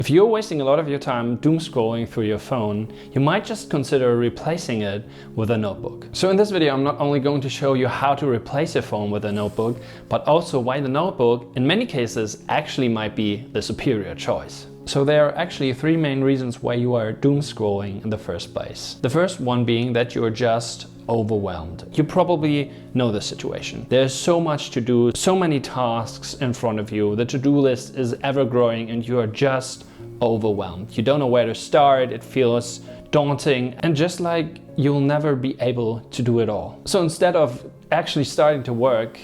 If you're wasting a lot of your time doom scrolling through your phone, you might just consider replacing it with a notebook. So in this video, I'm not only going to show you how to replace your phone with a notebook, but also why the notebook, in many cases, actually might be the superior choice. So there are actually three main reasons why you are doom scrolling in the first place. The first one being that you're just overwhelmed. You probably know the situation. There's so much to do, so many tasks in front of you. The to-do list is ever growing and you are just overwhelmed. You don't know where to start, it feels daunting, and just like you'll never be able to do it all. So instead of actually starting to work,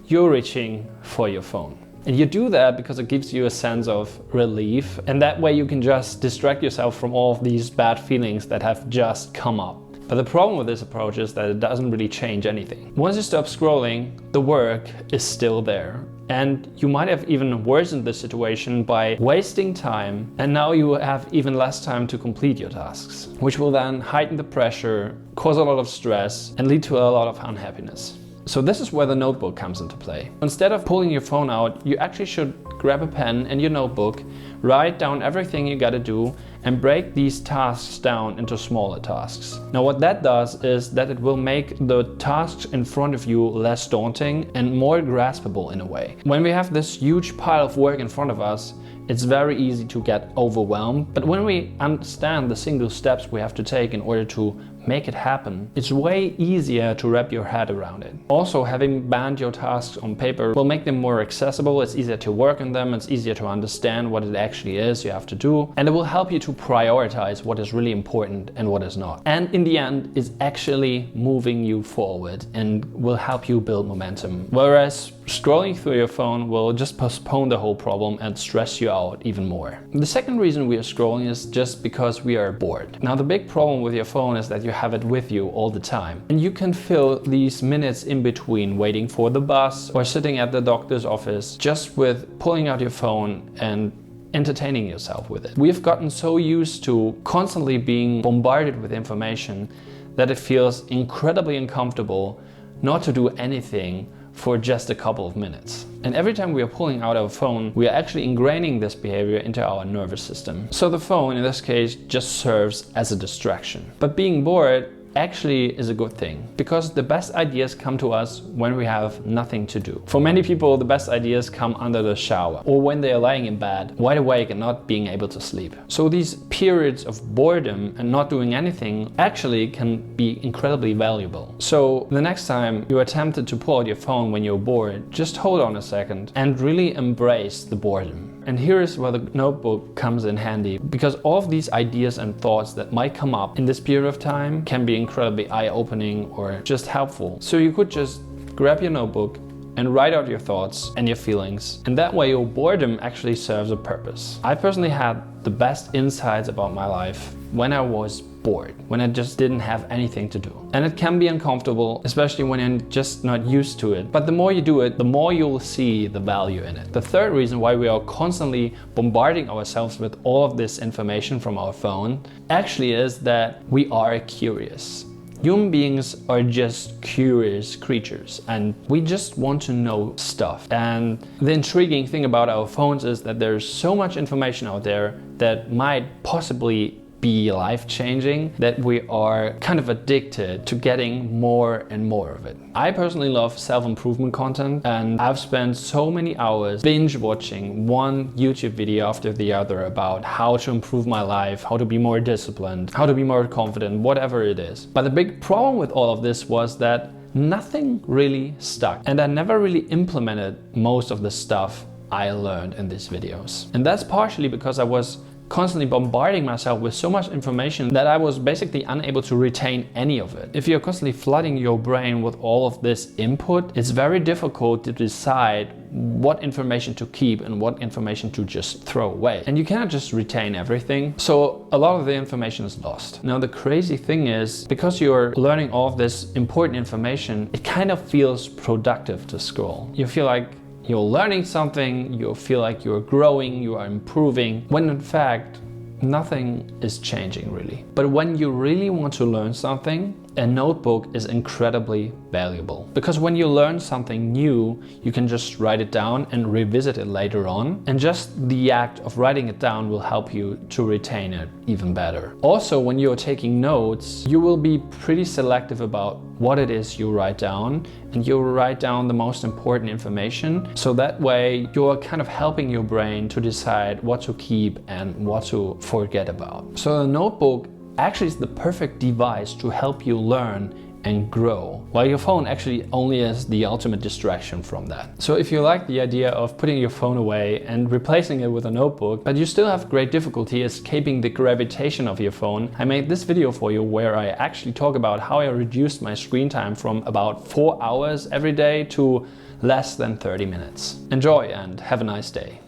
you're reaching for your phone. And you do that because it gives you a sense of relief, and that way you can just distract yourself from all of these bad feelings that have just come up. But the problem with this approach is that it doesn't really change anything. Once you stop scrolling, the work is still there. And you might have even worsened the situation by wasting time, and now you have even less time to complete your tasks, which will then heighten the pressure, cause a lot of stress, and lead to a lot of unhappiness. So this is where the notebook comes into play. Instead of pulling your phone out, you actually should grab a pen and your notebook, write down everything you gotta do, and break these tasks down into smaller tasks. Now what that does is that it will make the tasks in front of you less daunting and more graspable in a way. When we have this huge pile of work in front of us, it's very easy to get overwhelmed, but when we understand the single steps we have to take in order to make it happen, it's way easier to wrap your head around it. Also, having banned your tasks on paper will make them more accessible, it's easier to work on them, it's easier to understand what it actually is you have to do, and it will help you to prioritize what is really important and what is not. And in the end, it's actually moving you forward and will help you build momentum. Whereas scrolling through your phone will just postpone the whole problem and stress you out even more. The second reason we are scrolling is just because we are bored. Now the big problem with your phone is that you have it with you all the time. And you can fill these minutes in between waiting for the bus or sitting at the doctor's office just with pulling out your phone and entertaining yourself with it. We've gotten so used to constantly being bombarded with information that it feels incredibly uncomfortable not to do anything for just a couple of minutes. And every time we are pulling out our phone, we are actually ingraining this behavior into our nervous system. So the phone, in this case, just serves as a distraction. But being bored actually is a good thing, because the best ideas come to us when we have nothing to do. For many people, the best ideas come under the shower or when they are lying in bed, wide awake and not being able to sleep. So these periods of boredom and not doing anything actually can be incredibly valuable. So the next time you are tempted to pull out your phone when you're bored, just hold on a second and really embrace the boredom. And here is where the notebook comes in handy, because all of these ideas and thoughts that might come up in this period of time can be incredibly eye-opening or just helpful. So you could just grab your notebook and write out your thoughts and your feelings, and that way your boredom actually serves a purpose. I personally had the best insights about my life when I was bored, when I just didn't have anything to do. And it can be uncomfortable, especially when you're just not used to it. But the more you do it, the more you'll see the value in it. The third reason why we are constantly bombarding ourselves with all of this information from our phone actually is that we are curious. Human beings are just curious creatures, and we just want to know stuff. And the intriguing thing about our phones is that there's so much information out there that might possibly be life-changing that we are kind of addicted to getting more and more of it. I personally love self-improvement content, and I've spent so many hours binge watching one YouTube video after the other about how to improve my life, how to be more disciplined, how to be more confident, whatever it is. But the big problem with all of this was that nothing really stuck, and I never really implemented most of the stuff I learned in these videos. And that's partially because I was constantly bombarding myself with so much information that I was basically unable to retain any of it. If you're constantly flooding your brain with all of this input, it's very difficult to decide what information to keep and what information to just throw away. And you cannot just retain everything, so a lot of the information is lost. Now the crazy thing is, because you're learning all of this important information, it kind of feels productive to scroll. You feel like you're learning something, you feel like you're growing, you are improving, when in fact, nothing is changing really. But when you really want to learn something, a notebook is incredibly valuable. Because when you learn something new, you can just write it down and revisit it later on. And just the act of writing it down will help you to retain it even better. Also, when you're taking notes, you will be pretty selective about what it is you write down, and you'll write down the most important information. So that way you're kind of helping your brain to decide what to keep and what to forget about. So a notebook actually is the perfect device to help you learn and grow, while your phone actually only is the ultimate distraction from that. So if you like the idea of putting your phone away and replacing it with a notebook, but you still have great difficulty escaping the gravitation of your phone, I made this video for you where I actually talk about how I reduced my screen time from about 4 hours every day to less than 30 minutes. Enjoy and have a nice day.